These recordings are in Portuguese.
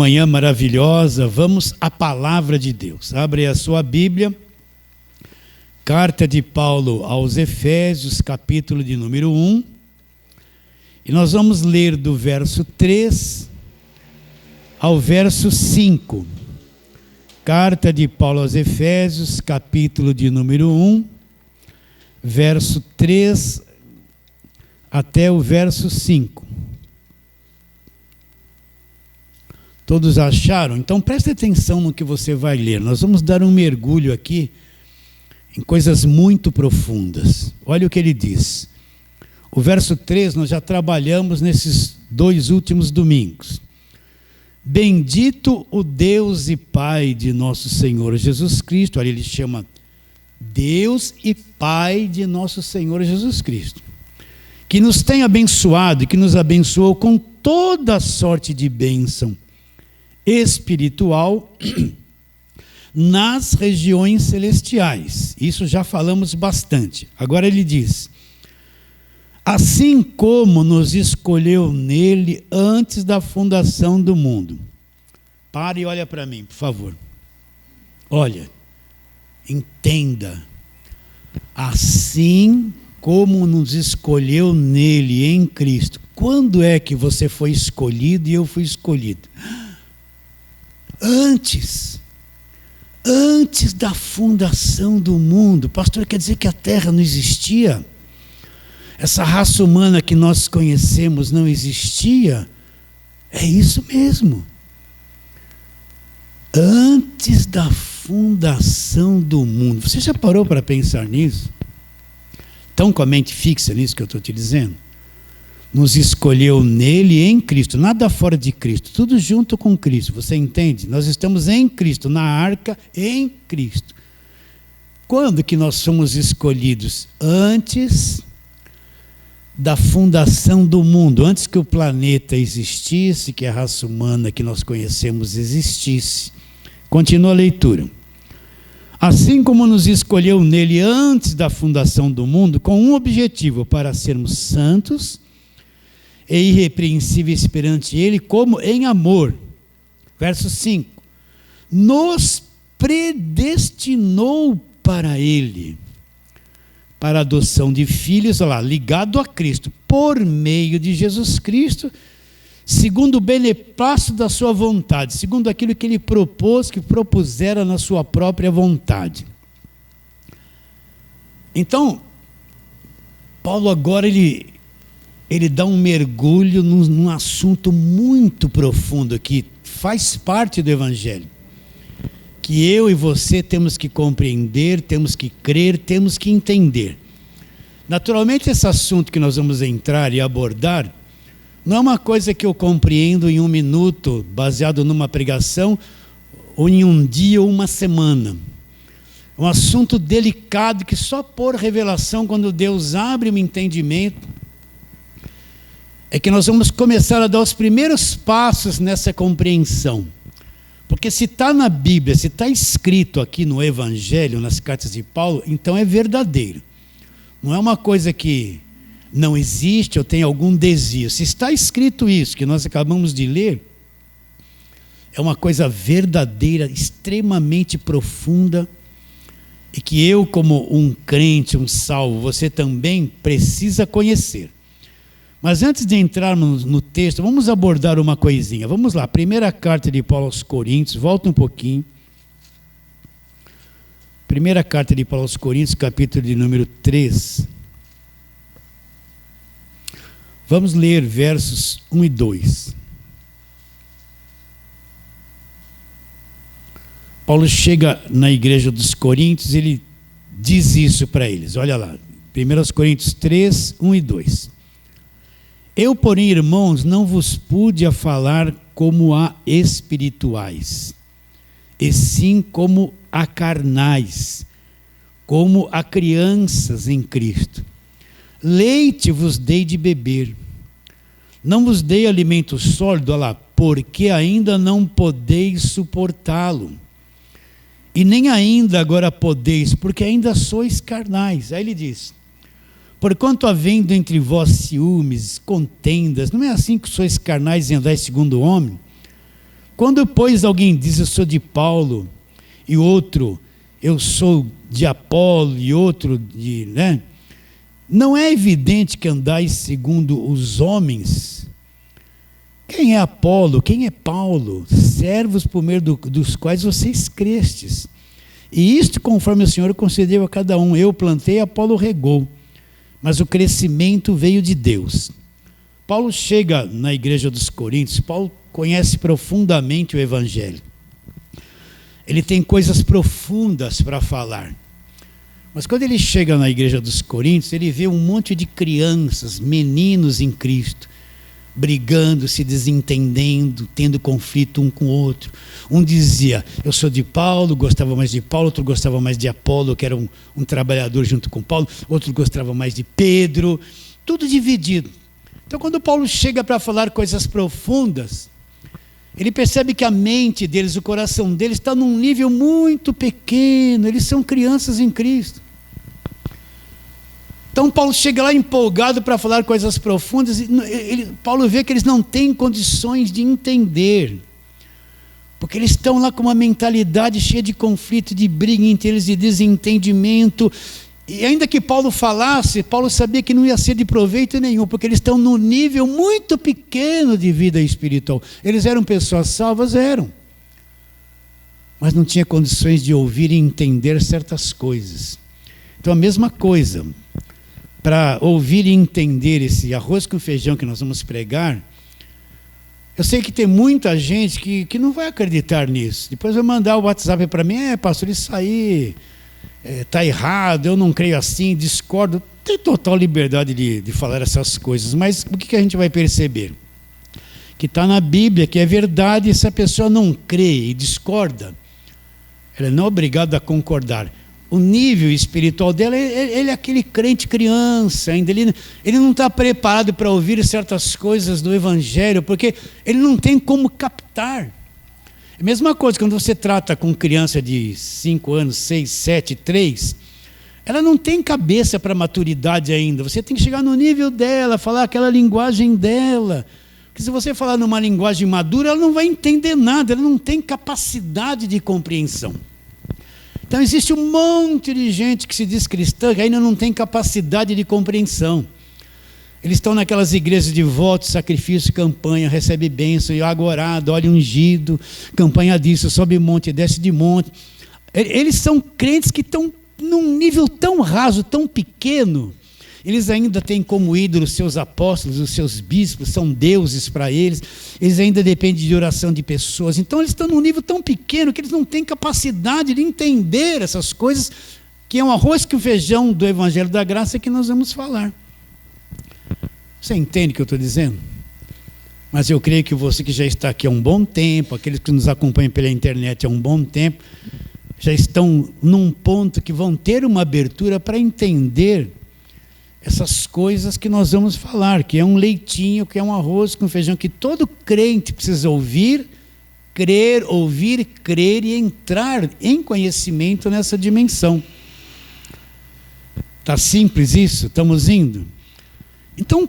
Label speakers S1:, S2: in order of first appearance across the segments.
S1: Manhã maravilhosa, vamos à palavra de Deus. Abre a sua Bíblia, carta de Paulo aos Efésios, capítulo de número 1, e nós vamos ler do verso 3 ao verso 5. Carta de Paulo aos Efésios, capítulo de número 1, verso 3 até o verso 5. Todos acharam? Então preste atenção no que você vai ler. Nós vamos dar um mergulho aqui em coisas muito profundas. Olha o que ele diz. O verso 3 nós já trabalhamos nesses dois últimos domingos. Bendito o Deus e Pai de nosso Senhor Jesus Cristo. Olha, ele chama Deus e Pai de nosso Senhor Jesus Cristo, que nos tem abençoado e que nos abençoou com toda sorte de bênção espiritual nas regiões celestiais. Isso já falamos bastante. Agora ele diz: assim como nos escolheu nele antes da fundação do mundo. Pare e olha para mim, por favor. Olha, entenda. Assim como nos escolheu nele, em Cristo. Quando é que você foi escolhido e eu fui escolhido? Antes da fundação do mundo. Pastor, quer dizer que a terra não existia? Essa raça humana que nós conhecemos não existia? É isso mesmo. Antes da fundação do mundo. Você já parou para pensar nisso? Tão com a mente fixa nisso que eu estou te dizendo? Nos escolheu nele, em Cristo, nada fora de Cristo, tudo junto com Cristo, você entende? Nós estamos em Cristo, na arca, em Cristo. Quando que nós somos escolhidos? Antes da fundação do mundo, antes que o planeta existisse, que a raça humana que nós conhecemos existisse. Continua a leitura. Assim como nos escolheu nele antes da fundação do mundo, com um objetivo, para sermos santos e irrepreensíveis perante ele, como em amor. Verso 5. Nos predestinou para ele, para a adoção de filhos, olha lá, ligado a Cristo, por meio de Jesus Cristo, segundo o beneplácito da sua vontade, segundo aquilo que ele propôs, que propusera na sua própria vontade. Então, Paulo agora ele dá um mergulho num assunto muito profundo que faz parte do Evangelho, que eu e você temos que compreender, temos que crer, temos que entender. Naturalmente, esse assunto que nós vamos entrar e abordar não é uma coisa que eu compreendo em um minuto, baseado numa pregação, ou em um dia ou uma semana. É um assunto delicado que só por revelação, quando Deus abre o entendimento, é que nós vamos começar a dar os primeiros passos nessa compreensão. Porque se está na Bíblia, se está escrito aqui no Evangelho, nas cartas de Paulo, então é verdadeiro. Não é uma coisa que não existe ou tem algum desvio. Se está escrito isso, que nós acabamos de ler, é uma coisa verdadeira, extremamente profunda, e que eu, como um crente, um salvo, você também precisa conhecer. Mas antes de entrarmos no texto, vamos abordar uma coisinha. Vamos lá, primeira carta de Paulo aos Coríntios, volta um pouquinho. Primeira carta de Paulo aos Coríntios, capítulo de número 3. Vamos ler versos 1 e 2. Paulo chega na igreja dos Coríntios, ele diz isso para eles. Olha lá, 1 Coríntios 3, 1 e 2. Eu, porém, irmãos, não vos pude a falar como a espirituais, e sim como a carnais, como a crianças em Cristo. Leite vos dei de beber, não vos dei alimento sólido, olha lá, porque ainda não podeis suportá-lo, e nem ainda agora podeis, porque ainda sois carnais. Aí ele diz: porquanto havendo entre vós ciúmes, contendas, não é assim que sois carnais e andais segundo o homem? Quando, pois, alguém diz eu sou de Paulo, e outro eu sou de Apolo, e outro de... né? Não é evidente que andais segundo os homens? Quem é Apolo? Quem é Paulo? Servos por meio dos quais vocês crestes. E isto conforme o Senhor concedeu a cada um. Eu plantei, Apolo regou, mas o crescimento veio de Deus. Paulo chega na igreja dos Coríntios, Paulo conhece profundamente o Evangelho. Ele tem coisas profundas para falar. Mas quando ele chega na igreja dos Coríntios, ele vê um monte de crianças, meninos em Cristo, brigando, se desentendendo, tendo conflito um com o outro. Um dizia, eu sou de Paulo, gostava mais de Paulo, outro gostava mais de Apolo, que era um trabalhador junto com Paulo, outro gostava mais de Pedro, tudo dividido. Então, quando Paulo chega para falar coisas profundas, ele percebe que a mente deles, o coração deles está num nível muito pequeno, eles são crianças em Cristo. Então Paulo chega lá empolgado para falar coisas profundas, e Paulo vê que eles não têm condições de entender, porque eles estão lá com uma mentalidade cheia de conflito, de briga entre eles, de desentendimento. E ainda que Paulo falasse, Paulo sabia que não ia ser de proveito nenhum, porque eles estão num nível muito pequeno de vida espiritual. Eles eram pessoas salvas? Eram. Mas não tinha condições de ouvir e entender certas coisas. Então a mesma coisa, para ouvir e entender esse arroz com feijão que nós vamos pregar, eu sei que tem muita gente que não vai acreditar nisso. Depois vai mandar o WhatsApp para mim, pastor, isso aí... está errado, eu não creio assim, discordo. Tem total liberdade de falar essas coisas, mas o que a gente vai perceber? Que está na Bíblia, que é verdade, e se a pessoa não crê e discorda, ela não é obrigada a concordar. O nível espiritual dela, ele é aquele crente criança, ainda ele não está preparado para ouvir certas coisas do Evangelho, porque ele não tem como captar. A mesma coisa, quando você trata com criança de 5 anos, 6, 7, 3, ela não tem cabeça para maturidade ainda. Você tem que chegar no nível dela, falar aquela linguagem dela. Porque se você falar numa linguagem madura, ela não vai entender nada, ela não tem capacidade de compreensão. Então existe um monte de gente que se diz cristã, que ainda não tem capacidade de compreensão. Eles estão naquelas igrejas de voto, sacrifício, campanha, recebe bênção, e agorado, óleo ungido, campanha disso, sobe monte, desce de monte. Eles são crentes que estão num nível tão raso, tão pequeno. Eles ainda têm como ídolos seus apóstolos, os seus bispos, são deuses para eles. Eles ainda dependem de oração de pessoas. Então eles estão num nível tão pequeno que eles não têm capacidade de entender essas coisas, que é um arroz com feijão do Evangelho da Graça que nós vamos falar. Você entende o que eu estou dizendo? Mas eu creio que você que já está aqui há um bom tempo, aqueles que nos acompanham pela internet há um bom tempo, já estão num ponto que vão ter uma abertura para entender essas coisas que nós vamos falar, que é um leitinho, que é um arroz com feijão, que todo crente precisa ouvir, crer e entrar em conhecimento nessa dimensão. Está simples isso? Estamos indo? Então,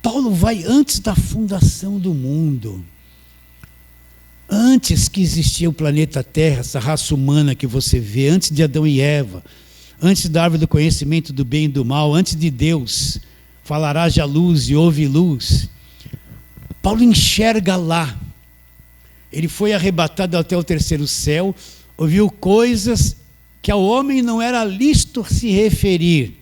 S1: Paulo vai antes da fundação do mundo, antes que existia o planeta Terra, essa raça humana que você vê, antes de Adão e Eva, antes da árvore do conhecimento do bem e do mal, antes de Deus, falará haja luz e houve luz. Paulo enxerga lá, ele foi arrebatado até o terceiro céu, ouviu coisas que ao homem não era lícito se referir.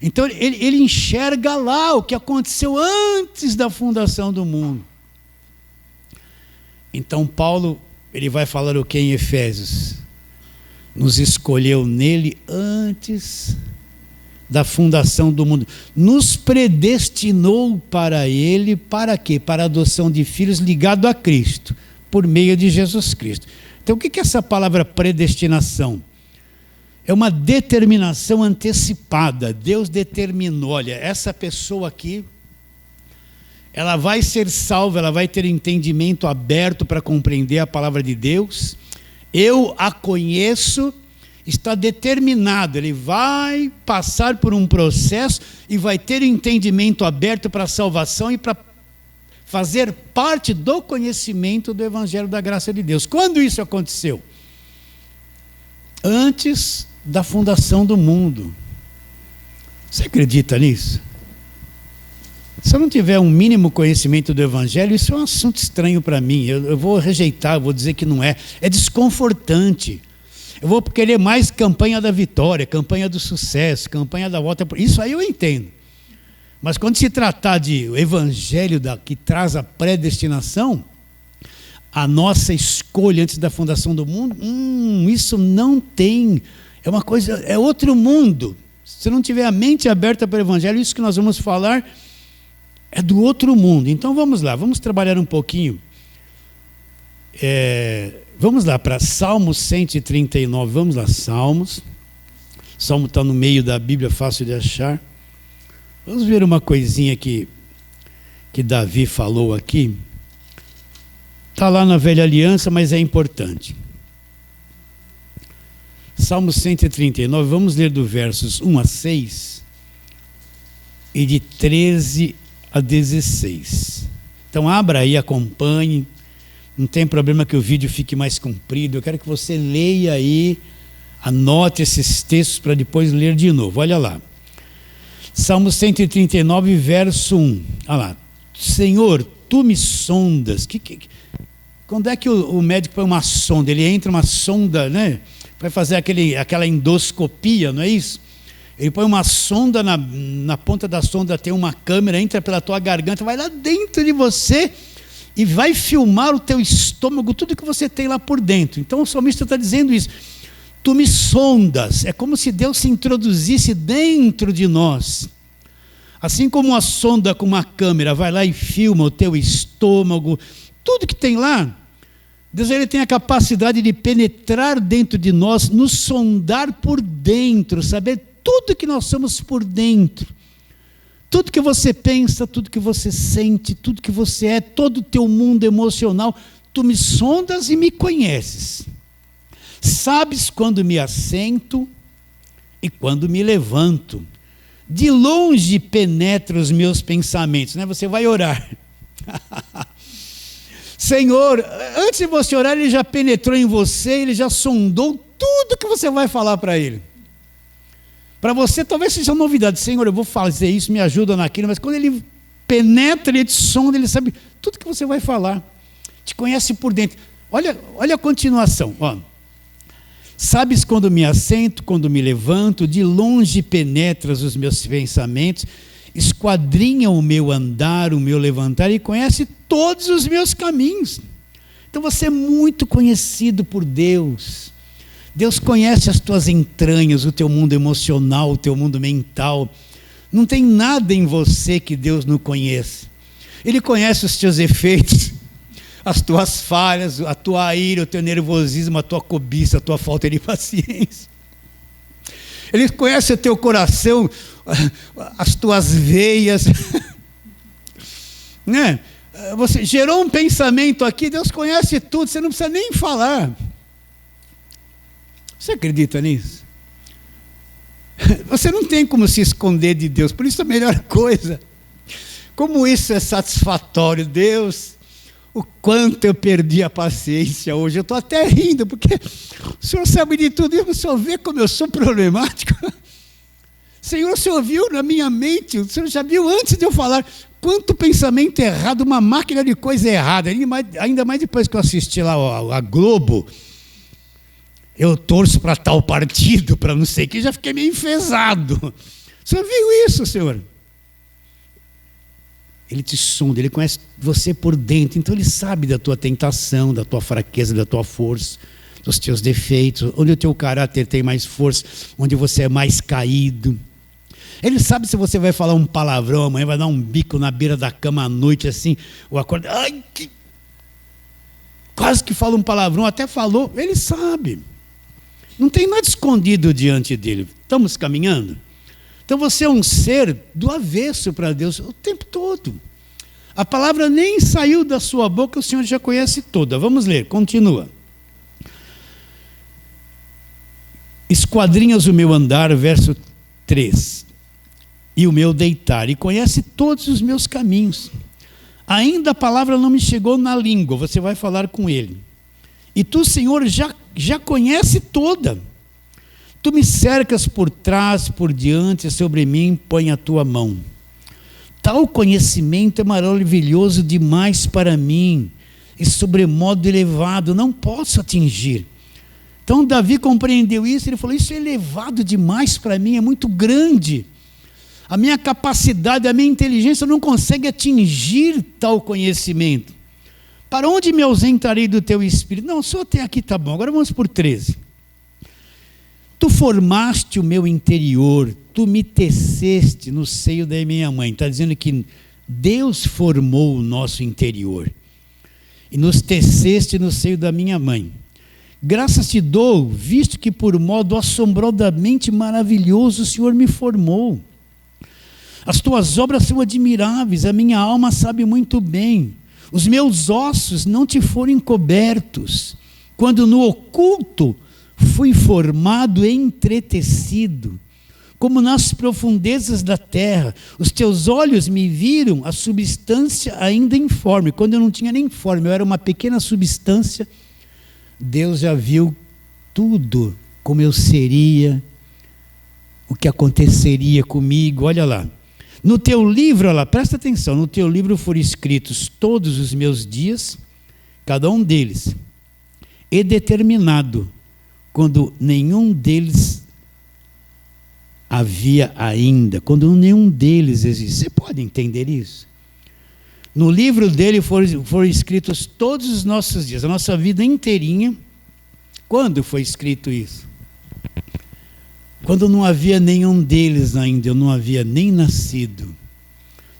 S1: Então ele enxerga lá o que aconteceu antes da fundação do mundo. Então Paulo, ele vai falar o que em Efésios? Nos escolheu nele antes da fundação do mundo. Nos predestinou para ele, para quê? Para a adoção de filhos ligados a Cristo, por meio de Jesus Cristo. Então o que é essa palavra predestinação? É uma determinação antecipada. Deus determinou, olha, essa pessoa aqui, ela vai ser salva, ela vai ter entendimento aberto para compreender a palavra de Deus. Eu a conheço, está determinado, ele vai passar por um processo e vai ter entendimento aberto para a salvação e para fazer parte do conhecimento do Evangelho da graça de Deus. Quando isso aconteceu? Antes da fundação do mundo. Você acredita nisso? Se eu não tiver um mínimo conhecimento do Evangelho, isso é um assunto estranho para mim. Eu vou rejeitar, eu vou dizer que não é. É desconfortante. Eu vou querer mais campanha da vitória, campanha do sucesso, campanha da volta. Isso aí eu entendo. Mas quando se tratar de Evangelho que traz a predestinação, a nossa escolha antes da fundação do mundo, isso não tem. É uma coisa, é outro mundo. Se não tiver a mente aberta para o Evangelho, isso que nós vamos falar é do outro mundo. Então vamos lá, vamos trabalhar um pouquinho. Vamos lá para Salmos 139. Vamos lá, Salmos. O Salmo está no meio da Bíblia, fácil de achar. Vamos ver uma coisinha que Davi falou aqui. Está lá na Velha Aliança, mas é importante. Salmo 139, vamos ler do versos 1 a 6 e de 13 a 16. Então abra aí, acompanhe. Não tem problema que o vídeo fique mais comprido. Eu quero que você leia aí, anote esses textos para depois ler de novo. Olha lá. Salmo 139, verso 1. Olha lá. Senhor, tu me sondas. Quando é que o médico põe uma sonda? Ele entra uma sonda, né? Vai fazer aquela endoscopia, não é isso? Ele põe uma sonda, na ponta da sonda tem uma câmera, entra pela tua garganta, vai lá dentro de você e vai filmar o teu estômago, tudo que você tem lá por dentro. Então o salmista está dizendo isso. Tu me sondas. É como se Deus se introduzisse dentro de nós. Assim como uma sonda com uma câmera vai lá e filma o teu estômago, tudo que tem lá, Deus ele tem a capacidade de penetrar dentro de nós, nos sondar por dentro, saber tudo que nós somos por dentro. Tudo que você pensa, tudo que você sente, tudo que você é, todo o teu mundo emocional, tu me sondas e me conheces. Sabes quando me assento e quando me levanto. De longe penetra os meus pensamentos, né? Você vai orar. Senhor, antes de você orar, Ele já penetrou em você, Ele já sondou tudo que você vai falar para Ele. Para você talvez seja uma novidade. Senhor, eu vou fazer isso, me ajuda naquilo, mas quando Ele penetra, Ele te sonda, Ele sabe tudo que você vai falar. Te conhece por dentro. Olha a continuação, ó. Sabes quando me assento, quando me levanto, de longe penetras os meus pensamentos, esquadrinha o meu andar, o meu levantar e conhece todos os meus caminhos. Então você é muito conhecido por Deus. Deus conhece as tuas entranhas, o teu mundo emocional, o teu mundo mental. Não tem nada em você que Deus não conheça. Ele conhece os teus efeitos, as tuas falhas, a tua ira, o teu nervosismo, a tua cobiça, a tua falta de paciência. Ele conhece o teu coração, as tuas veias. Né? Você gerou um pensamento aqui, Deus conhece tudo, você não precisa nem falar. Você acredita nisso? Você não tem como se esconder de Deus, por isso a melhor coisa. Como isso é satisfatório, Deus, o quanto eu perdi a paciência hoje. Eu estou até rindo, porque o Senhor sabe de tudo, e o Senhor vê como eu sou problemático. Senhor, o Senhor viu na minha mente, o Senhor já viu antes de eu falar, quanto pensamento errado, uma máquina de coisa errada, ainda mais depois que eu assisti lá a Globo, eu torço para tal partido, para não sei o que, já fiquei meio enfesado. O Senhor viu isso, Senhor? Ele te sonda, Ele conhece você por dentro, então Ele sabe da tua tentação, da tua fraqueza, da tua força, dos teus defeitos, onde o teu caráter tem mais força, onde você é mais caído. Ele sabe se você vai falar um palavrão amanhã, vai dar um bico na beira da cama à noite assim, ou acorda, quase que fala um palavrão, até falou, Ele sabe. Não tem nada escondido diante dele. Estamos caminhando? Então você é um ser do avesso para Deus o tempo todo. A palavra nem saiu da sua boca, o Senhor já conhece toda. Vamos ler, continua. Esquadrinhas o meu andar, verso 3, e o meu deitar, e conhece todos os meus caminhos. Ainda a palavra não me chegou na língua, você vai falar com ele. E tu, Senhor, já conhece toda. Tu me cercas por trás, por diante, sobre mim põe a tua mão. Tal conhecimento é maravilhoso demais para mim, e sobremodo elevado, não posso atingir. Então Davi compreendeu isso, ele falou, isso é elevado demais para mim, é muito grande. A minha capacidade, a minha inteligência não consegue atingir tal conhecimento. Para onde me ausentarei do teu espírito? Não, só até aqui tá bom, agora vamos por 13. Tu formaste o meu interior, tu me teceste no seio da minha mãe. Está dizendo que Deus formou o nosso interior e nos teceste no seio da minha mãe. Graças te dou, visto que por modo assombrosamente maravilhoso o Senhor me formou. As tuas obras são admiráveis, a minha alma sabe muito bem. Os meus ossos não te foram encobertos, quando no oculto fui formado e entretecido, como nas profundezas da terra. Os teus olhos me viram a substância ainda informe. Quando eu não tinha nem forma, eu era uma pequena substância, Deus já viu tudo, como eu seria, o que aconteceria comigo. Olha lá, no teu livro, olha lá, presta atenção, no teu livro foram escritos todos os meus dias, cada um deles, e determinado, quando nenhum deles havia ainda, quando nenhum deles existe. Você pode entender isso? No livro dele foram escritos todos os nossos dias, a nossa vida inteirinha. Quando foi escrito isso? Quando não havia nenhum deles ainda, eu não havia nem nascido.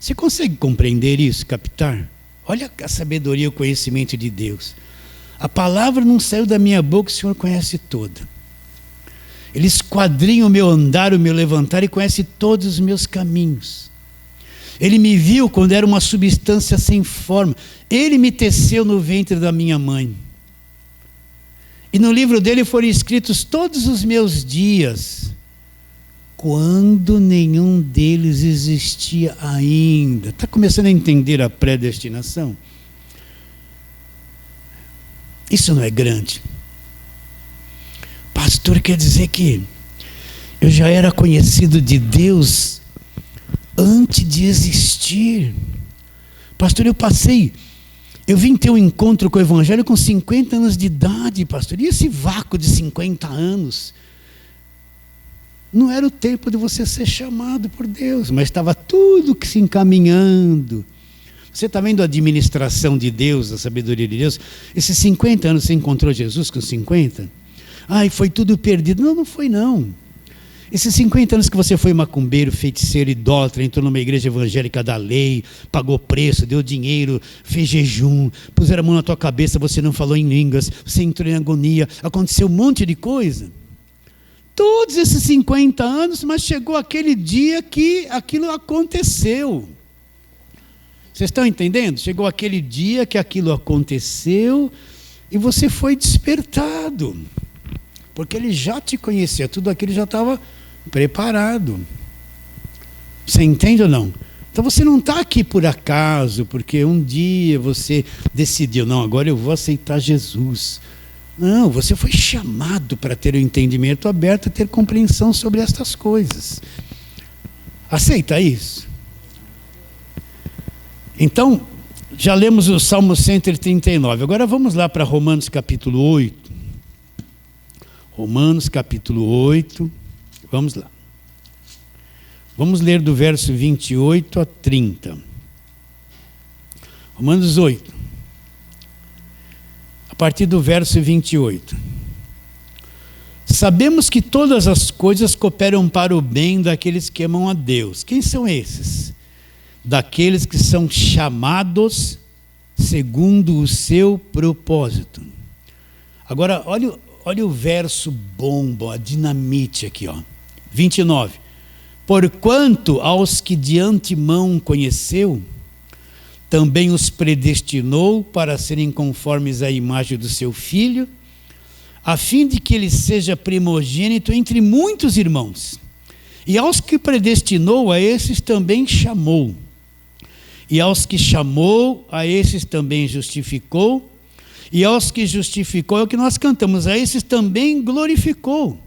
S1: Você consegue compreender isso, captar? Olha a sabedoria e o conhecimento de Deus. A palavra não saiu da minha boca, o Senhor conhece toda. Ele esquadrinha o meu andar, o meu levantar e conhece todos os meus caminhos. Ele me viu quando era uma substância sem forma. Ele me teceu no ventre da minha mãe. E no livro dele foram escritos todos os meus dias, quando nenhum deles existia ainda. Está começando a entender a predestinação? Isso não é grande? Pastor, quer dizer que eu já era conhecido de Deus antes de existir. Pastor, eu vim ter um encontro com o Evangelho com 50 anos de idade, pastor. E esse vácuo de 50 anos? Não era o tempo de você ser chamado por Deus, mas estava tudo que se encaminhando. Você está vendo a administração de Deus, a sabedoria de Deus? Esses 50 anos você encontrou Jesus com 50? Ai, foi tudo perdido. Não, não foi não. Esses 50 anos que você foi macumbeiro, feiticeiro, idólatra, entrou numa igreja evangélica da lei, pagou preço, deu dinheiro, fez jejum, puseram a mão na tua cabeça, você não falou em línguas, você entrou em agonia, aconteceu um monte de coisa. Todos esses 50 anos, mas chegou aquele dia que aquilo aconteceu. Vocês estão entendendo? Chegou aquele dia que aquilo aconteceu e você foi despertado. Porque ele já te conhecia, tudo aquilo já estava preparado. Você entende ou não? Então você não está aqui por acaso, porque um dia você decidiu, não, agora eu vou aceitar Jesus. Não, você foi chamado para ter o entendimento aberto, ter compreensão sobre estas coisas. Aceita isso? Então, já lemos o Salmo 139. Agora vamos lá para Romanos capítulo 8. Romanos capítulo 8. Vamos lá. Vamos ler do verso 28 a 30. Romanos 8. A partir do verso 28. Sabemos que todas as coisas cooperam para o bem daqueles que amam a Deus. Quem são esses? Daqueles que são chamados segundo o seu propósito. Agora, olha o verso bomba, a dinamite aqui, ó. 29. Porquanto aos que de antemão conheceu, também os predestinou para serem conformes à imagem do seu Filho, a fim de que ele seja primogênito entre muitos irmãos. E aos que predestinou, a esses também chamou. E aos que chamou, a esses também justificou. E aos que justificou, é o que nós cantamos, a esses também glorificou.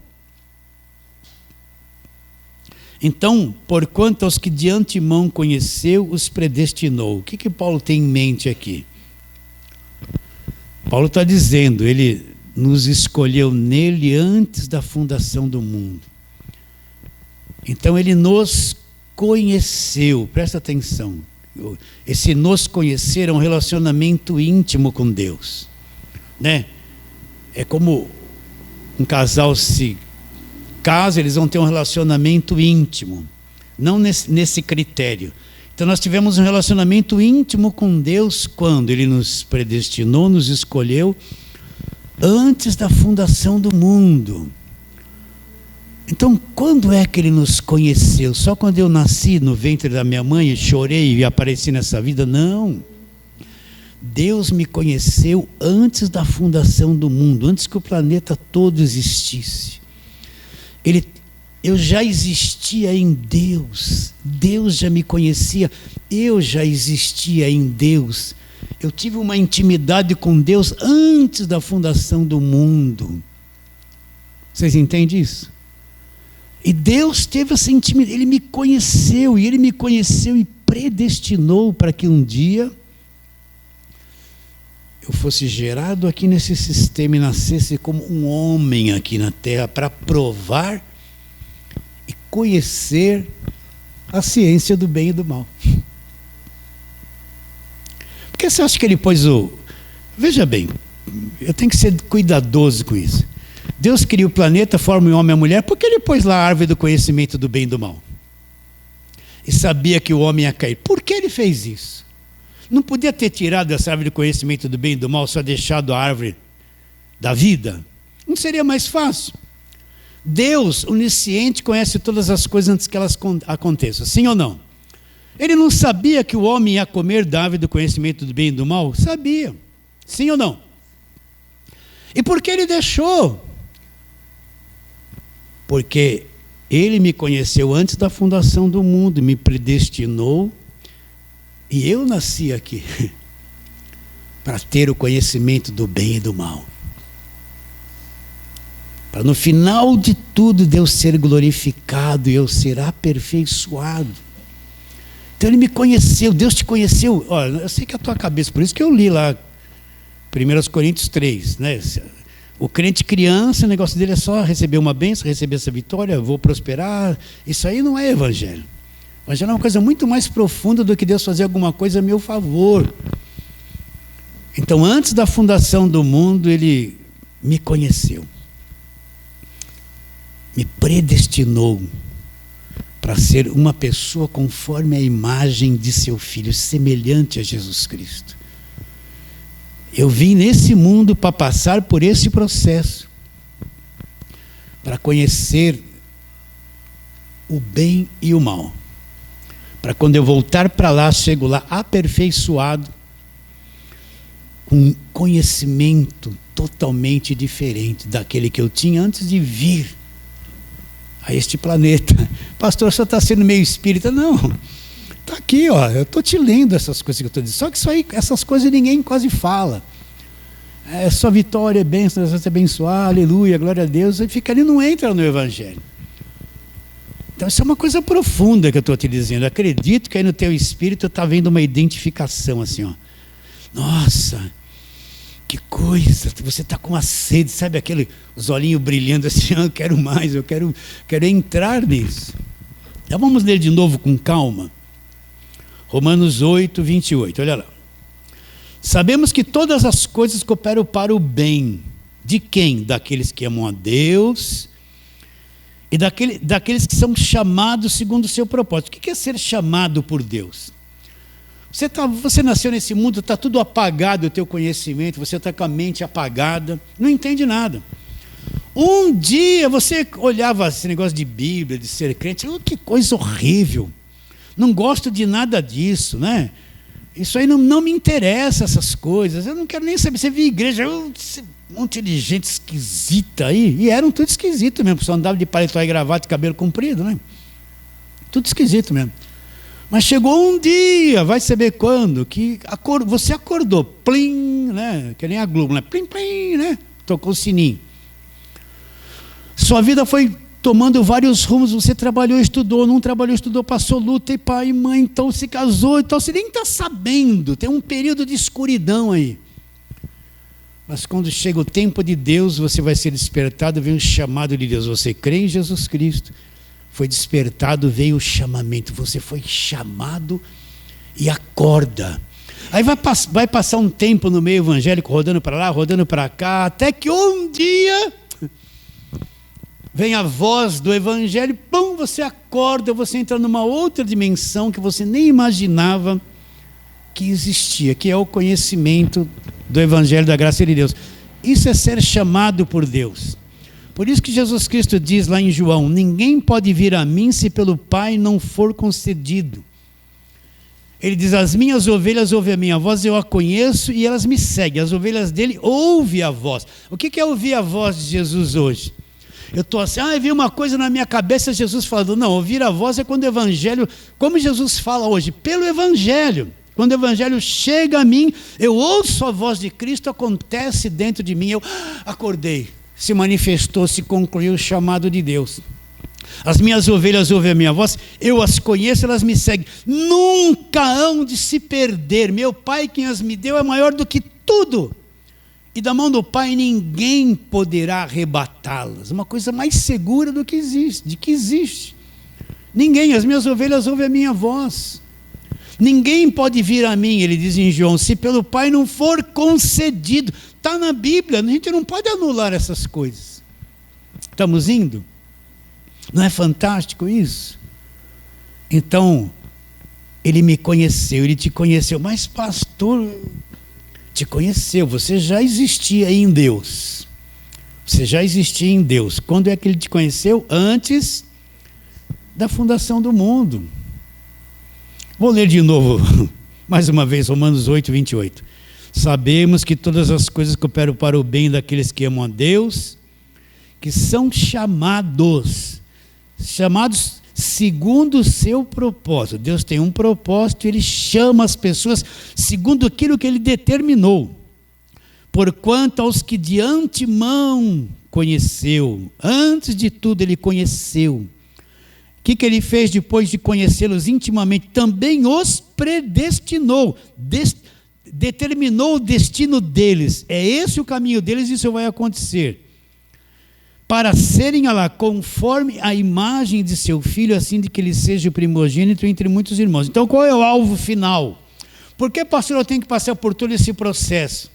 S1: Então, porquanto aos que de antemão conheceu, os predestinou. O que Paulo tem em mente aqui? Paulo está dizendo, ele nos escolheu nele antes da fundação do mundo. Então ele nos conheceu, presta atenção. Esse nos conhecer é um relacionamento íntimo com Deus, né? É como um casal se casa, eles vão ter um relacionamento íntimo, não nesse critério. Então nós tivemos um relacionamento íntimo com Deus quando Ele nos predestinou, nos escolheu antes da fundação do mundo. Então, quando é que Ele nos conheceu? Só quando eu nasci no ventre da minha mãe e chorei e apareci nessa vida? Não. Deus me conheceu antes da fundação do mundo, antes que o planeta todo existisse. Eu já existia em Deus, Deus já me conhecia, eu já existia em Deus. Eu tive uma intimidade com Deus antes da fundação do mundo. Vocês entendem isso? E Deus teve essa intimidade, Ele me conheceu, e predestinou para que um dia eu fosse gerado aqui nesse sistema e nascesse como um homem aqui na terra para provar e conhecer a ciência do bem e do mal. Porque você acha que Ele pôs o... Veja bem, eu tenho que ser cuidadoso com isso. Deus cria o planeta, forma o homem e a mulher, por que Ele pôs lá a árvore do conhecimento do bem e do mal? E sabia que o homem ia cair. Por que Ele fez isso? Não podia ter tirado essa árvore do conhecimento do bem e do mal, só deixado a árvore da vida? Não seria mais fácil? Deus, onisciente, conhece todas as coisas antes que elas aconteçam, sim ou não? Ele não sabia que o homem ia comer da árvore do conhecimento do bem e do mal? Sabia, sim ou não? E por que Ele deixou? Porque Ele me conheceu antes da fundação do mundo, me predestinou, e eu nasci aqui para ter o conhecimento do bem e do mal. Para no final de tudo Deus ser glorificado e eu ser aperfeiçoado. Então Ele me conheceu, Deus te conheceu. Olha, eu sei que é a tua cabeça, por isso que eu li lá 1 Coríntios 3, né? O crente criança, o negócio dele é só receber uma bênção, receber essa vitória, vou prosperar. Isso aí não é evangelho. O evangelho é uma coisa muito mais profunda do que Deus fazer alguma coisa a meu favor. Então, antes da fundação do mundo, Ele me conheceu. Me predestinou para ser uma pessoa conforme a imagem de seu Filho, semelhante a Jesus Cristo. Eu vim nesse mundo para passar por esse processo, para conhecer o bem e o mal. Para quando eu voltar para lá, chego lá aperfeiçoado, com conhecimento totalmente diferente daquele que eu tinha antes de vir a este planeta. Pastor, o senhor está sendo meio espírita? Não, está aqui, ó, eu estou te lendo essas coisas que eu estou dizendo. Só que isso aí, essas coisas ninguém quase fala. É só vitória, bênção, Deus vai te abençoar, aleluia, glória a Deus. E fica ali, não entra no evangelho. Então isso é uma coisa profunda que eu estou te dizendo. Eu acredito que aí no teu espírito está vendo uma identificação assim, ó. Nossa, que coisa, você está com uma sede, sabe os olhinhos brilhando assim, eu quero mais, eu quero entrar nisso. Então vamos ler de novo com calma. Romanos 8, 28, olha lá. Sabemos que todas as coisas cooperam para o bem. De quem? Daqueles que amam a Deus e daqueles que são chamados segundo o seu propósito. O que é ser chamado por Deus? Você nasceu nesse mundo, está tudo apagado o teu conhecimento, você está com a mente apagada, não entende nada. Um dia você olhava esse negócio de Bíblia, de ser crente, que coisa horrível, não gosto de nada disso, né? Isso aí não me interessa, essas coisas, eu não quero nem saber. Você via igreja, um monte de gente esquisita aí, e eram tudo esquisito mesmo, só andava de paletó e gravata e cabelo comprido, né? Tudo esquisito mesmo. Mas chegou um dia, vai saber quando, que você acordou, plim, né? Que nem a Globo, né? Plim, plim, né? Tocou o sininho. Sua vida foi tomando vários rumos, você trabalhou, estudou, não trabalhou, estudou, passou luta, e pai e mãe, então se casou, então você nem está sabendo, tem um período de escuridão aí. Mas quando chega o tempo de Deus, você vai ser despertado, vem o chamado de Deus. Você crê em Jesus Cristo, foi despertado, veio o chamamento, você foi chamado e acorda. Aí vai passar um tempo no meio evangélico, rodando para lá, rodando para cá, até que um dia vem a voz do evangelho, pum, você acorda, você entra numa outra dimensão que você nem imaginava que existia, que é o conhecimento do evangelho da graça de Deus. Isso é ser chamado por Deus. Por isso que Jesus Cristo diz lá em João: ninguém pode vir a mim se pelo Pai não for concedido. Ele diz: as minhas ovelhas ouvem a minha voz, eu a conheço e elas me seguem. As ovelhas dele ouvem a voz. O que é ouvir a voz de Jesus hoje? Eu estou assim, eu vi uma coisa na minha cabeça, Jesus falando. Não, ouvir a voz é quando o evangelho, como Jesus fala hoje, pelo evangelho. Quando o evangelho chega a mim, eu ouço a voz de Cristo, acontece dentro de mim, eu acordei, se manifestou, se concluiu o chamado de Deus. As minhas ovelhas ouvem a minha voz, eu as conheço, elas me seguem, nunca hão de se perder. Meu Pai, quem as me deu, é maior do que tudo, e da mão do Pai ninguém poderá arrebatá-las. Uma coisa mais segura do que existe, ninguém. As minhas ovelhas ouvem a minha voz. Ninguém pode vir a mim, ele diz em João, se pelo Pai não for concedido. Está na Bíblia, a gente não pode anular essas coisas. Estamos indo? Não é fantástico isso? Então, ele me conheceu, ele te conheceu. Mas pastor, te conheceu, você já existia em Deus. Você já existia em Deus. Quando é que ele te conheceu? Antes da fundação do mundo. Vou ler de novo, mais uma vez, Romanos 8, 28. Sabemos que todas as coisas cooperam para o bem daqueles que amam a Deus, que são chamados segundo o seu propósito. Deus tem um propósito, ele chama as pessoas segundo aquilo que ele determinou. Porquanto aos que de antemão conheceu, antes de tudo ele conheceu. O que ele fez depois de conhecê-los intimamente? Também os predestinou, determinou o destino deles. É esse o caminho deles, isso vai acontecer. Para serem conforme a imagem de seu filho, assim de que ele seja o primogênito entre muitos irmãos. Então qual é o alvo final? Por que, pastor, eu tenho que passar por todo esse processo?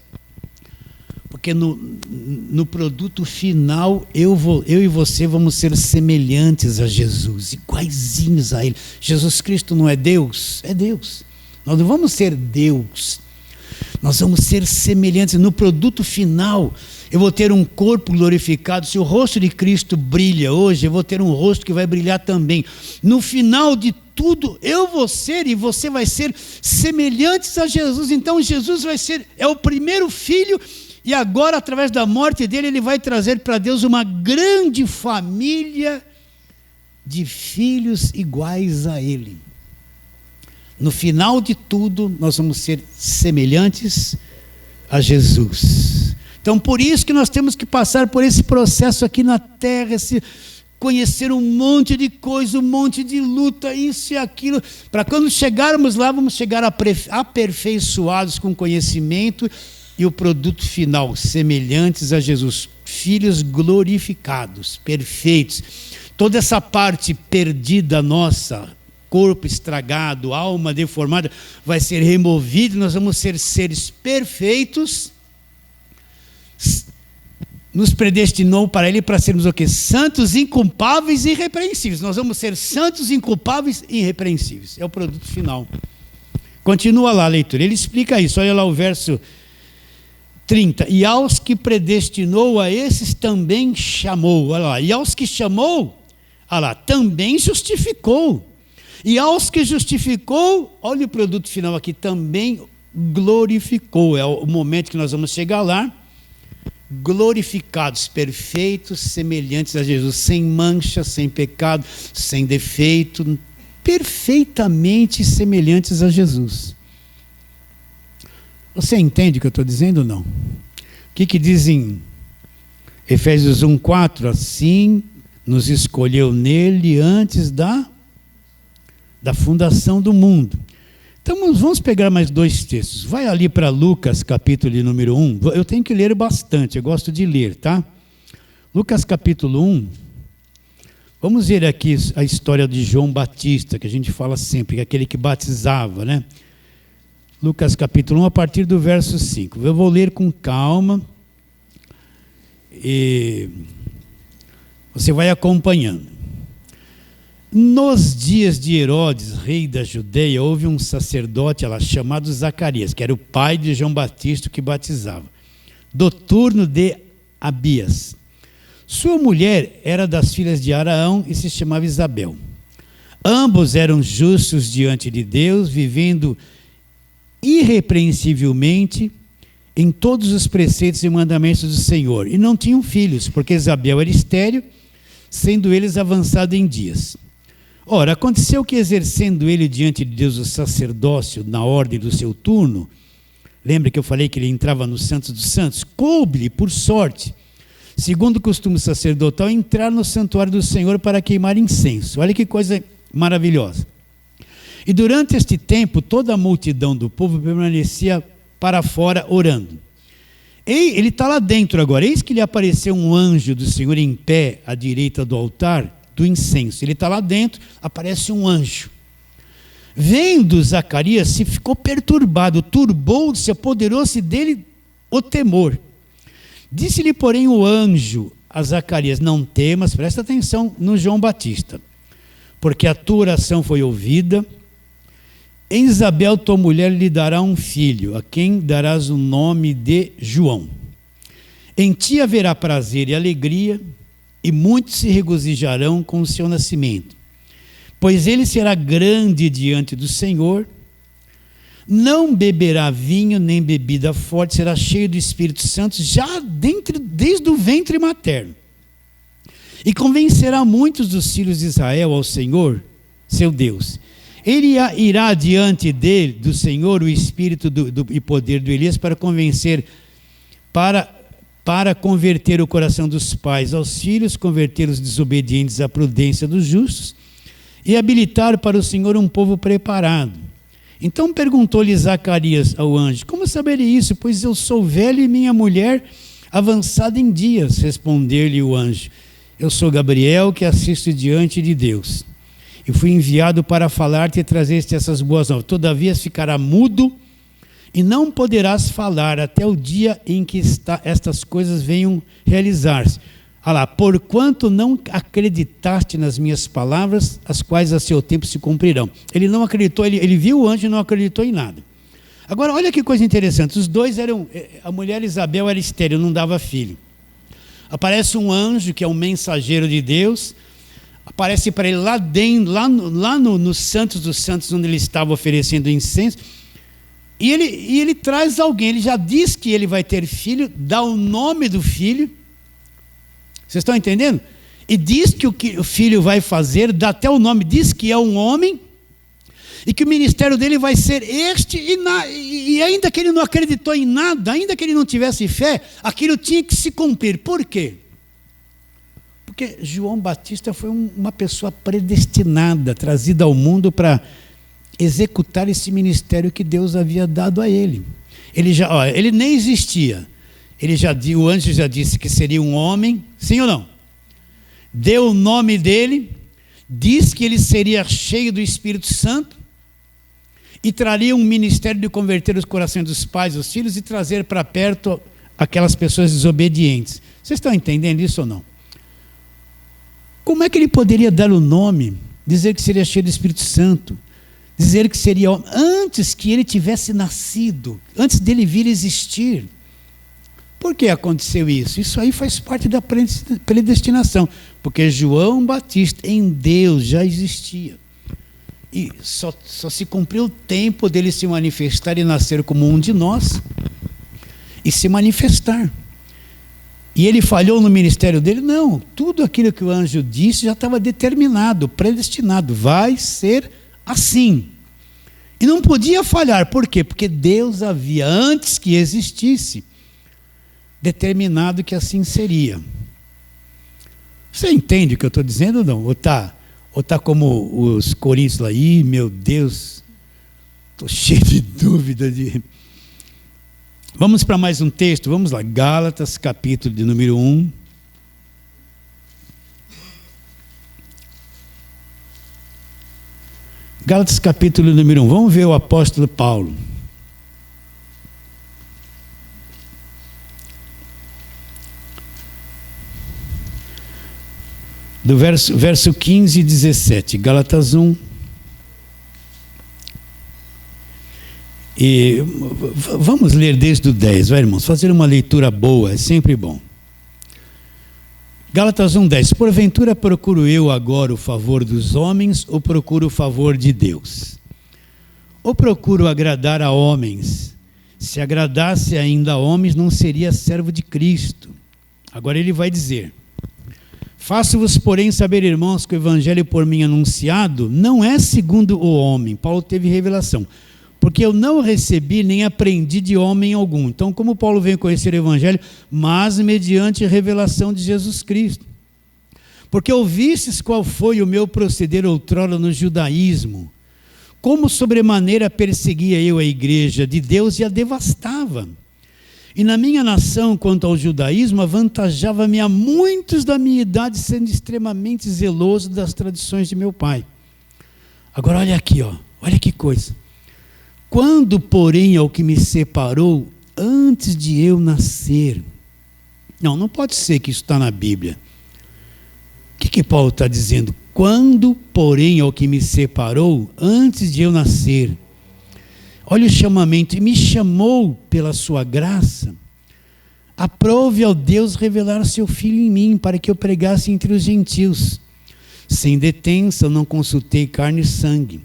S1: Porque no produto final, eu e você vamos ser semelhantes a Jesus, iguaizinhos a Ele. Jesus Cristo não é Deus? É Deus. Nós não vamos ser Deus. Nós vamos ser semelhantes. No produto final, eu vou ter um corpo glorificado. Se o rosto de Cristo brilha hoje, eu vou ter um rosto que vai brilhar também. No final de tudo, eu vou ser e você vai ser semelhantes a Jesus. Então Jesus é o primeiro filho. E agora, através da morte dele, ele vai trazer para Deus uma grande família de filhos iguais a ele. No final de tudo, nós vamos ser semelhantes a Jesus. Então, por isso que nós temos que passar por esse processo aqui na terra, conhecer um monte de coisa, um monte de luta, isso e aquilo, para quando chegarmos lá, vamos chegar aperfeiçoados com conhecimento. E o produto final, semelhantes a Jesus, filhos glorificados, perfeitos. Toda essa parte perdida nossa, corpo estragado, alma deformada, vai ser removida, nós vamos ser seres perfeitos. Nos predestinou para Ele para sermos o quê? Santos, inculpáveis e irrepreensíveis. Nós vamos ser santos, inculpáveis e irrepreensíveis. É o produto final. Continua lá a leitura, ele explica isso, olha lá o verso 30, e aos que predestinou, a esses também chamou, olha lá, e aos que chamou, olha lá, também justificou, e aos que justificou, olha o produto final aqui, também glorificou. É o momento que nós vamos chegar lá, glorificados, perfeitos, semelhantes a Jesus, sem mancha, sem pecado, sem defeito, perfeitamente semelhantes a Jesus. Você entende o que eu estou dizendo ou não? O que diz em Efésios 1:4? Assim nos escolheu nele antes da fundação do mundo. Então vamos pegar mais 2 textos. Vai ali para Lucas, capítulo número 1. Eu tenho que ler bastante, eu gosto de ler, tá? Lucas capítulo 1. Vamos ver aqui a história de João Batista, que a gente fala sempre, que é aquele que batizava, né? Lucas capítulo 1, a partir do verso 5. Eu vou ler com calma e você vai acompanhando. Nos dias de Herodes, rei da Judeia, houve um sacerdote lá chamado Zacarias, que era o pai de João Batista que batizava, do turno de Abias. Sua mulher era das filhas de Araão e se chamava Isabel. Ambos eram justos diante de Deus, vivendo irrepreensivelmente em todos os preceitos e mandamentos do Senhor. E não tinham filhos, porque Isabel era estéril, sendo eles avançados em dias. Ora, aconteceu que, exercendo ele diante de Deus o sacerdócio na ordem do seu turno, lembra que eu falei que ele entrava no Santos dos Santos? Coube-lhe, por sorte, segundo o costume sacerdotal, entrar no santuário do Senhor para queimar incenso. Olha que coisa maravilhosa. E durante este tempo, toda a multidão do povo permanecia para fora orando. Ele está lá dentro agora. Eis que lhe apareceu um anjo do Senhor em pé à direita do altar do incenso. Ele está lá dentro, aparece um anjo. Vendo Zacarias, se ficou perturbado, turbou-se, apoderou-se dele o temor. Disse-lhe, porém, o anjo a Zacarias: não temas, presta atenção no João Batista, porque a tua oração foi ouvida. Em Isabel, tua mulher, lhe dará um filho, a quem darás o nome de João. Em ti haverá prazer e alegria, e muitos se regozijarão com o seu nascimento, pois ele será grande diante do Senhor, não beberá vinho nem bebida forte, será cheio do Espírito Santo já desde o ventre materno, e convencerá muitos dos filhos de Israel ao Senhor, seu Deus. Ele irá diante dele, do Senhor, o Espírito e poder do Elias, para convencer, para converter o coração dos pais aos filhos, converter os desobedientes à prudência dos justos, e habilitar para o Senhor um povo preparado. Então perguntou-lhe Zacarias ao anjo: como saberei isso? Pois eu sou velho e minha mulher avançada em dias. Respondeu-lhe o anjo: eu sou Gabriel, que assisto diante de Deus, e fui enviado para falar-te e trazer-te essas boas novas. Todavia ficará mudo e não poderás falar até o dia em que estas coisas venham realizar-se. Olha lá, porquanto não acreditaste nas minhas palavras, as quais a seu tempo se cumprirão. Ele não acreditou, ele viu o anjo e não acreditou em nada. Agora, olha que coisa interessante. Os dois eram, a mulher Isabel era estéril, não dava filho. Aparece um anjo, que é um mensageiro de Deus, aparece para ele lá dentro, lá no Santos dos Santos, onde ele estava oferecendo incenso, e ele traz alguém. Ele já diz que ele vai ter filho, dá o nome do filho. Vocês estão entendendo? E diz que o filho vai fazer, dá até o nome, diz que é um homem, e que o ministério dele vai ser este, e ainda que ele não acreditou em nada, ainda que ele não tivesse fé, aquilo tinha que se cumprir. Por quê? Porque João Batista foi uma pessoa predestinada, trazida ao mundo para executar esse ministério que Deus havia dado a ele. Ele nem existia. O anjo já disse que seria um homem, sim ou não? Deu o nome dele, diz que ele seria cheio do Espírito Santo e traria um ministério de converter os corações dos pais, dos filhos, e trazer para perto aquelas pessoas desobedientes. Vocês estão entendendo isso ou não? Como é que ele poderia dar o nome, dizer que seria cheio do Espírito Santo, dizer que seria homem, antes que ele tivesse nascido, antes dele vir existir? Por que aconteceu isso? Isso aí faz parte da predestinação, porque João Batista em Deus já existia. E só se cumpriu o tempo dele se manifestar e nascer como um de nós, e se manifestar. E ele falhou no ministério dele? Não, tudo aquilo que o anjo disse já estava determinado, predestinado, vai ser assim. E não podia falhar, por quê? Porque Deus havia, antes que existisse, determinado que assim seria. Você entende o que eu estou dizendo ou não? Ou tá como os coríntios lá, meu Deus, estou cheio de dúvida. Vamos para mais um texto, vamos lá, Gálatas, capítulo de número 1. Gálatas, capítulo número 1, vamos ver o apóstolo Paulo. Do verso 15 e 17, Gálatas 1. E vamos ler desde o 10, vai, irmãos, fazer uma leitura boa, é sempre bom. Gálatas 1:10, porventura procuro eu agora o favor dos homens ou procuro o favor de Deus? Ou procuro agradar a homens? Se agradasse ainda a homens, não seria servo de Cristo. Agora ele vai dizer: faço-vos, porém, saber, irmãos, que o evangelho por mim anunciado não é segundo o homem. Paulo teve revelação. Porque eu não recebi nem aprendi de homem algum. Então, como Paulo veio conhecer o evangelho, mas mediante a revelação de Jesus Cristo. Porque ouvistes qual foi o meu proceder outrora no judaísmo, como sobremaneira perseguia eu a igreja de Deus e a devastava. E na minha nação, quanto ao judaísmo, avantajava-me a muitos da minha idade, sendo extremamente zeloso das tradições de meu pai. Agora olha aqui, olha que coisa. Quando, porém, ao que me separou antes de eu nascer. Não pode ser que isso está na Bíblia. O que Paulo está dizendo? Quando, porém, ao que me separou antes de eu nascer. Olha o chamamento. E me chamou pela sua graça. Aprove ao Deus revelar seu Filho em mim, para que eu pregasse entre os gentios. Sem detença, não consultei carne e sangue.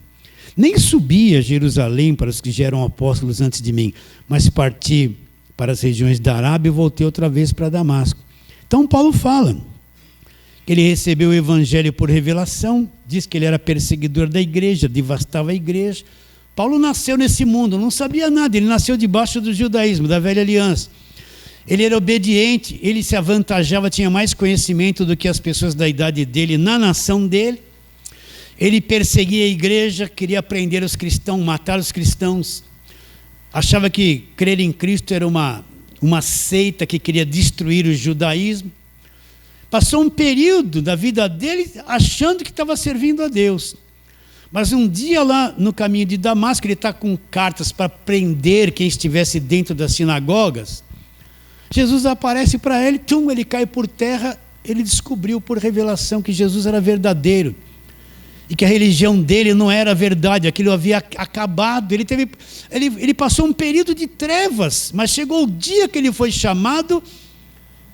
S1: Nem subi a Jerusalém para os que já eram apóstolos antes de mim, mas parti para as regiões da Arábia e voltei outra vez para Damasco. Então Paulo fala que ele recebeu o evangelho por revelação, diz que ele era perseguidor da igreja, devastava a igreja. Paulo nasceu nesse mundo, não sabia nada, ele nasceu debaixo do judaísmo, da velha aliança. Ele era obediente, ele se avantajava, tinha mais conhecimento do que as pessoas da idade dele na nação dele. Ele perseguia a igreja, queria prender os cristãos, matar os cristãos. Achava que crer em Cristo era uma seita que queria destruir o judaísmo. Passou um período da vida dele achando que estava servindo a Deus. Mas um dia lá no caminho de Damasco, ele está com cartas para prender quem estivesse dentro das sinagogas. Jesus aparece para ele, ele cai por terra. Ele descobriu por revelação que Jesus era verdadeiro. E que a religião dele não era verdade, aquilo havia acabado. Ele passou um período de trevas, mas chegou o dia que ele foi chamado,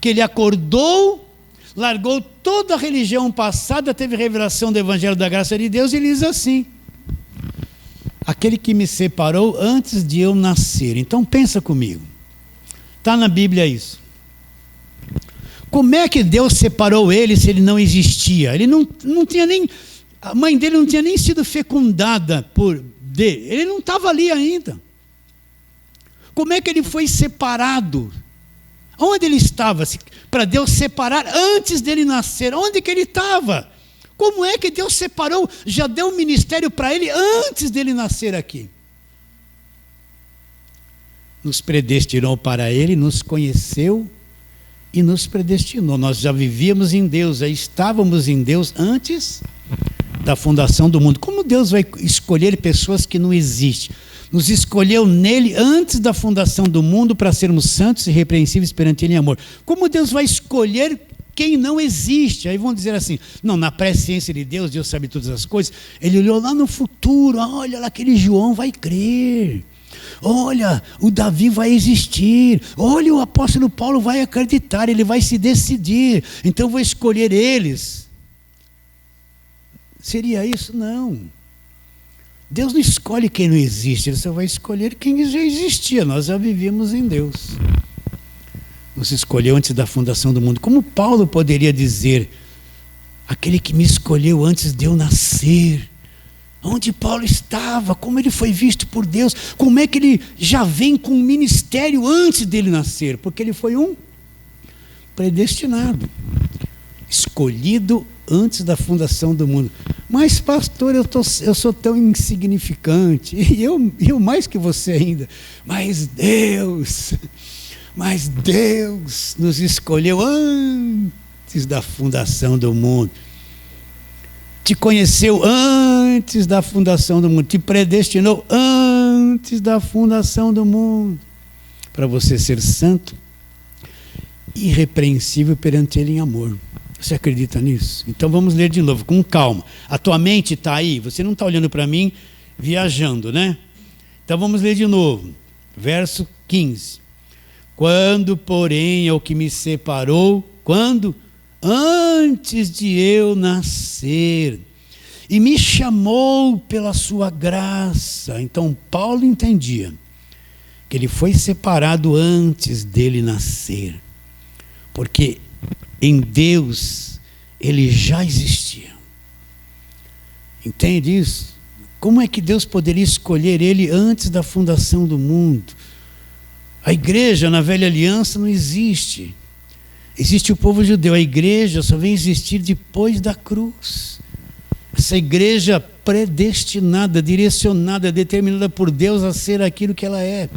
S1: que ele acordou, largou toda a religião passada, teve revelação do Evangelho da Graça de Deus, e ele diz assim: aquele que me separou antes de eu nascer. Então pensa comigo, está na Bíblia isso. Como é que Deus separou ele se ele não existia? Ele não tinha nem... A mãe dele não tinha nem sido fecundada por dele. Ele não estava ali ainda. Como é que ele foi separado? Onde ele estava? Para Deus separar antes dele nascer. Onde que ele estava? Como é que Deus separou? Já deu um ministério para ele antes dele nascer aqui. Nos predestinou para ele, nos conheceu e nos predestinou. Nós já vivíamos em Deus, já estávamos em Deus antes da fundação do mundo. Como Deus vai escolher pessoas que não existem? Nos escolheu nele antes da fundação do mundo para sermos santos e irrepreensíveis perante ele em amor. Como Deus vai escolher quem não existe? Aí vão dizer assim, não, na presciência de Deus, Deus sabe todas as coisas. Ele olhou lá no futuro, olha lá, aquele João vai crer. Olha, o Davi vai existir. Olha, o apóstolo Paulo vai acreditar, ele vai se decidir. Então eu vou escolher eles. Seria isso? Não. Deus não escolhe quem não existe, ele só vai escolher quem já existia. Nós já vivíamos em Deus. nos escolheu antes da fundação do mundo. Como Paulo poderia dizer, aquele que me escolheu antes de eu nascer? Onde Paulo estava, como ele foi visto por Deus, como é que ele já vem com um ministério antes dele nascer? Porque ele foi um predestinado, escolhido antes da fundação do mundo. Mas pastor, eu sou tão insignificante, e eu mais que você ainda. Mas Deus nos escolheu antes da fundação do mundo. Te conheceu antes da fundação do mundo, te predestinou antes da fundação do mundo, para você ser santo, irrepreensível perante Ele em amor. Você acredita nisso? Então vamos ler de novo, com calma. A tua mente está aí, você não está olhando para mim viajando, né? Então vamos ler de novo, verso 15. Quando, porém, é o que me separou, quando? Antes de eu nascer, e me chamou pela sua graça. Então Paulo entendia que ele foi separado antes dele nascer, porque em Deus ele já existia. Entende isso? Como é que Deus poderia escolher ele antes da fundação do mundo? A igreja na velha aliança não existe. Existe o povo judeu. A igreja só vem existir depois da cruz. Essa igreja predestinada, direcionada, determinada por Deus a ser aquilo que ela é.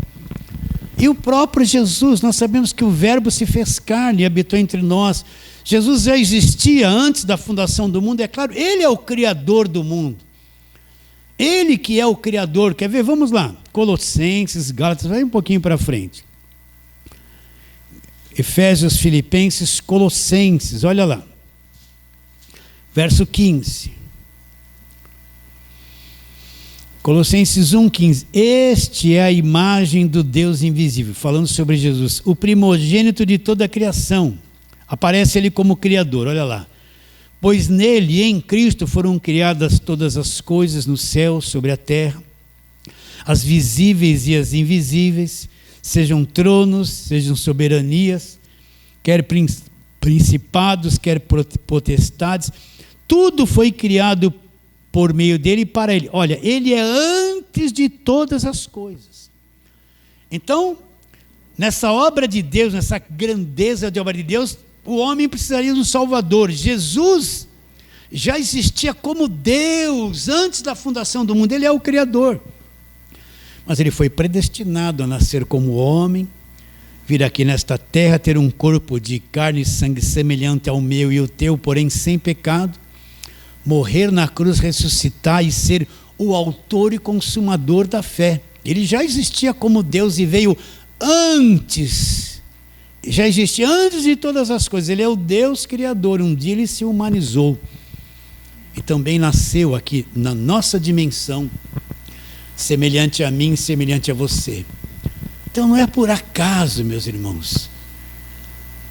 S1: E o próprio Jesus, nós sabemos que o Verbo se fez carne e habitou entre nós. Jesus já existia antes da fundação do mundo, é claro, Ele é o Criador do mundo. Ele que é o Criador. Quer ver? Vamos lá. Colossenses, Gálatas, vai um pouquinho para frente. Efésios, Filipenses, Colossenses, olha lá. Verso 15. Colossenses 1,15. Este é a imagem do Deus invisível, falando sobre Jesus, o primogênito de toda a criação. Aparece Ele como Criador, olha lá. Pois nele, em Cristo, foram criadas todas as coisas no céu, sobre a terra, as visíveis e as invisíveis, sejam tronos, sejam soberanias, quer principados, quer potestades, tudo foi criado por meio dele e para ele. Olha, ele é antes de todas as coisas. Então, nessa obra de Deus, nessa grandeza de obra de Deus, o homem precisaria de um Salvador. Jesus já existia como Deus antes da fundação do mundo. Ele é o Criador. Mas ele foi predestinado a nascer como homem, vir aqui nesta terra, ter um corpo de carne e sangue semelhante ao meu e o teu, porém sem pecado, morrer na cruz, ressuscitar e ser o autor e consumador da fé. Ele já existia como Deus e veio antes, já existia antes de todas as coisas. Ele é o Deus Criador. Um dia ele se humanizou e também nasceu aqui na nossa dimensão, semelhante a mim, semelhante a você. Então não é por acaso, meus irmãos,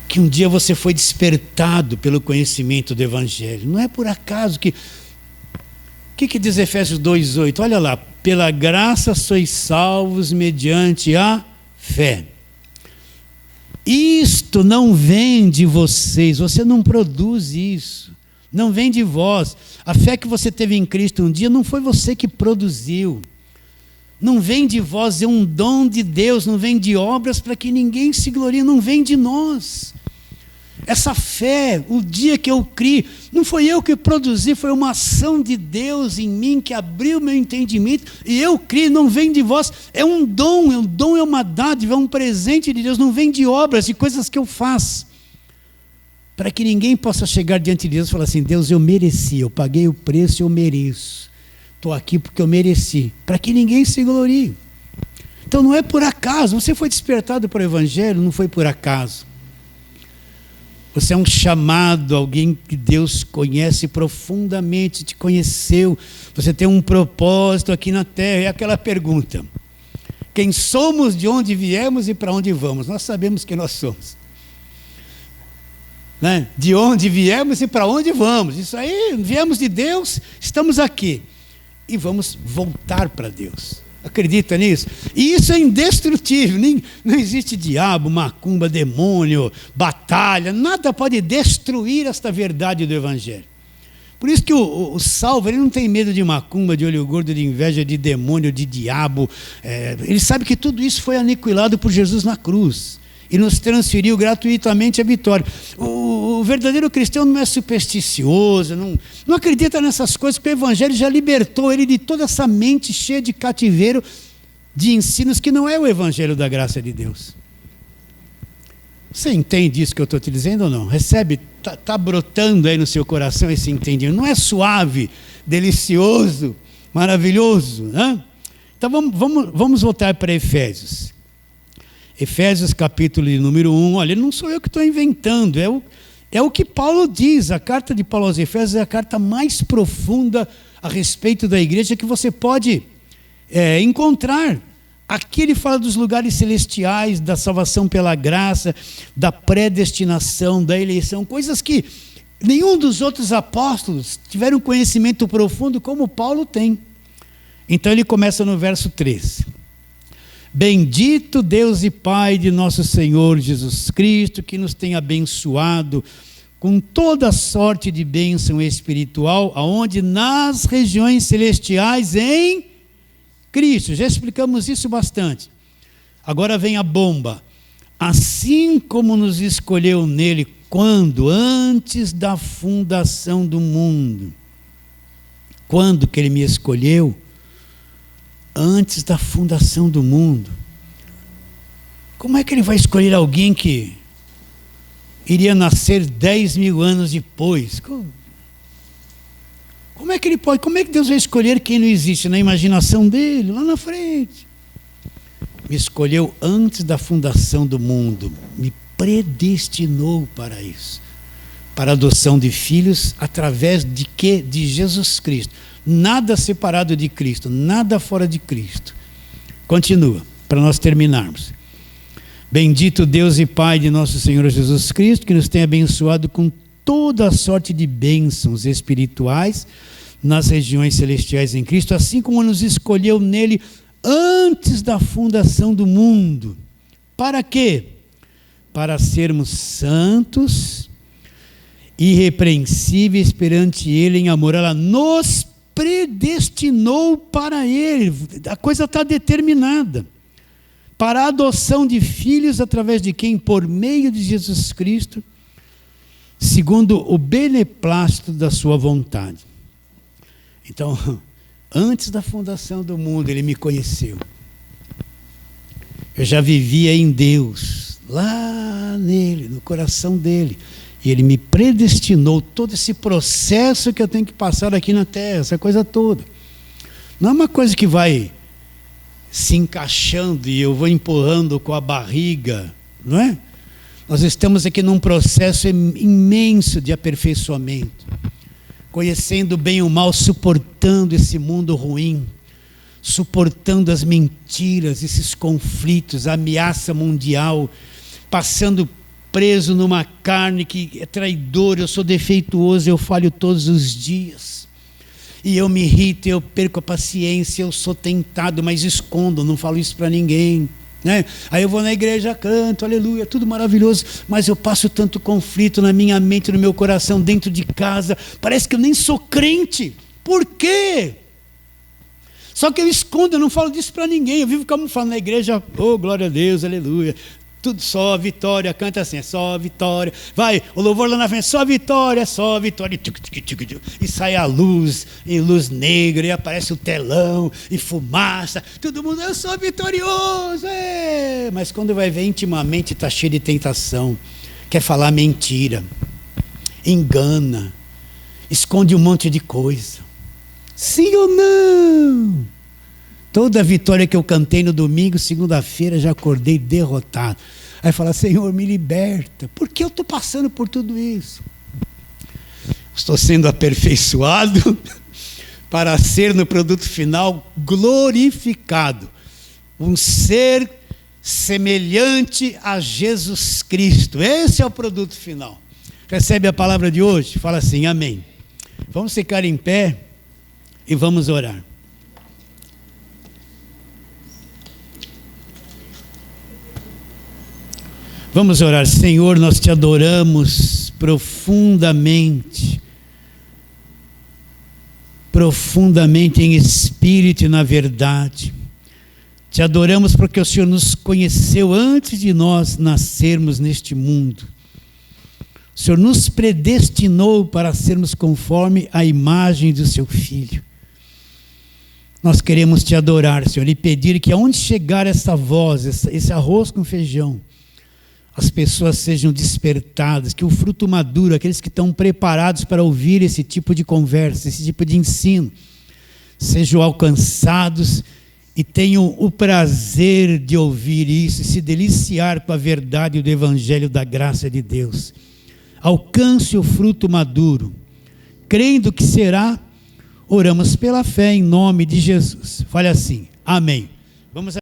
S1: que um dia você foi despertado pelo conhecimento do Evangelho. Não é por acaso que... O que diz Efésios 2,8? Olha lá. Pela graça sois salvos mediante a fé. Isto não vem de vocês, você não produz isso. Não vem de vós. A fé que você teve em Cristo um dia não foi você que produziu. Não vem de vós, é um dom de Deus, não vem de obras para que ninguém se glorie, não vem de nós. Essa fé, o dia que eu criei, não foi eu que produzi, foi uma ação de Deus em mim que abriu meu entendimento e eu criei, não vem de vós, é um dom é uma dádiva, é um presente de Deus, não vem de obras, de coisas que eu faço. Para que ninguém possa chegar diante de Deus e falar assim: Deus, eu mereci, eu paguei o preço, eu mereço. Estou aqui porque eu mereci, para que ninguém se glorie. Então não é por acaso, você foi despertado para o Evangelho, não foi por acaso. Você é um chamado, alguém que Deus conhece profundamente, te conheceu. Você tem um propósito aqui na terra. É aquela pergunta: quem somos, de onde viemos e para onde vamos? Nós sabemos quem nós somos, né? De onde viemos e para onde vamos. Isso aí, viemos de Deus, estamos aqui. E vamos voltar para Deus. acredita nisso? E isso é indestrutível. Não existe diabo, macumba, demônio, batalha. Nada pode destruir esta verdade do Evangelho. Por isso que o salvo, ele não tem medo de macumba, de olho gordo, de inveja, de demônio, de diabo. Ele sabe que tudo isso foi aniquilado por Jesus na cruz e nos transferiu gratuitamente a vitória. O verdadeiro cristão não é supersticioso, não acredita nessas coisas, porque o Evangelho já libertou ele de toda essa mente cheia de cativeiro, de ensinos que não é o Evangelho da graça de Deus. Você entende isso que eu estou te dizendo ou não? Recebe, está brotando aí no seu coração esse entendimento. Não é suave, delicioso, maravilhoso, né? Então vamos voltar para Efésios. Efésios capítulo número 1. Olha, não sou eu que estou inventando, é o que Paulo diz. A carta de Paulo aos Efésios é a carta mais profunda a respeito da igreja que você pode encontrar. Aqui ele fala dos lugares celestiais, da salvação pela graça, da predestinação, da eleição, coisas que nenhum dos outros apóstolos tiveram conhecimento profundo como Paulo tem. Então ele começa no verso 3. Bendito Deus e Pai de nosso Senhor Jesus Cristo, que nos tem abençoado com toda sorte de bênção espiritual, aonde nas regiões celestiais em Cristo. Já explicamos isso bastante. Agora vem a bomba. Assim como nos escolheu nele, quando? Antes da fundação do mundo. Quando que ele me escolheu? Antes da fundação do mundo. Como é que ele vai escolher alguém que iria nascer 10.000 anos depois? Como é que ele pode? Como é que Deus vai escolher quem não existe na imaginação dele, lá na frente? Me escolheu antes da fundação do mundo, me predestinou para isso, para a adoção de filhos através de quê? De Jesus Cristo. Nada separado de Cristo, nada fora de Cristo. Continua, para nós terminarmos. Bendito Deus e Pai de nosso Senhor Jesus Cristo, que nos tem abençoado com toda a sorte de bênçãos espirituais nas regiões celestiais em Cristo, assim como nos escolheu nele antes da fundação do mundo. Para quê? Para sermos santos, irrepreensíveis perante ele em amor. Ela nos predestinou para ele. A coisa está determinada. Para a adoção de filhos, através de quem? Por meio de Jesus Cristo, segundo o beneplácito da sua vontade. Então, antes da fundação do mundo, ele me conheceu. Eu já vivia em Deus, lá nele, no coração dele. E ele me predestinou todo esse processo que eu tenho que passar aqui na terra, essa coisa toda. Não é uma coisa que vai se encaixando e eu vou empurrando com a barriga, não é? Nós estamos aqui num processo imenso de aperfeiçoamento, conhecendo o bem e o mal, suportando esse mundo ruim, suportando as mentiras, esses conflitos, a ameaça mundial, passando preso numa carne que é traidora, eu sou defeituoso, eu falho todos os dias. E eu me irrito, eu perco a paciência, eu sou tentado, mas escondo, não falo isso para ninguém. Né? Aí eu vou na igreja, canto, aleluia, tudo maravilhoso, mas eu passo tanto conflito na minha mente, no meu coração, dentro de casa, parece que eu nem sou crente. Por quê? Só que eu escondo, eu não falo disso para ninguém, eu vivo como falando na igreja, oh glória a Deus, aleluia, tudo só vitória, canta assim, é só vitória, vai, o louvor lá na frente, só vitória, e sai a luz, e luz negra, e aparece o telão, e fumaça, todo mundo, eu sou vitorioso, mas quando vai ver intimamente está cheio de tentação, quer falar mentira, engana, esconde um monte de coisa, sim ou não? Toda a vitória que eu cantei no domingo, segunda-feira, já acordei derrotado. Aí fala, Senhor, me liberta. Por que eu estou passando por tudo isso? Estou sendo aperfeiçoado para ser no produto final glorificado. Um ser semelhante a Jesus Cristo. Esse é o produto final. Recebe a palavra de hoje? Fala assim, amém. Vamos ficar em pé e vamos orar. Vamos orar. Senhor, nós te adoramos profundamente, profundamente em espírito e na verdade. Te adoramos porque o Senhor nos conheceu antes de nós nascermos neste mundo. O Senhor nos predestinou para sermos conforme a imagem do seu Filho. Nós queremos te adorar, Senhor, e pedir que aonde chegar essa voz, esse arroz com feijão, as pessoas sejam despertadas, que o fruto maduro, aqueles que estão preparados para ouvir esse tipo de conversa, esse tipo de ensino, sejam alcançados e tenham o prazer de ouvir isso e se deliciar com a verdade do Evangelho da graça de Deus. Alcance o fruto maduro, crendo que será, oramos pela fé em nome de Jesus. Fale assim, amém. Vamos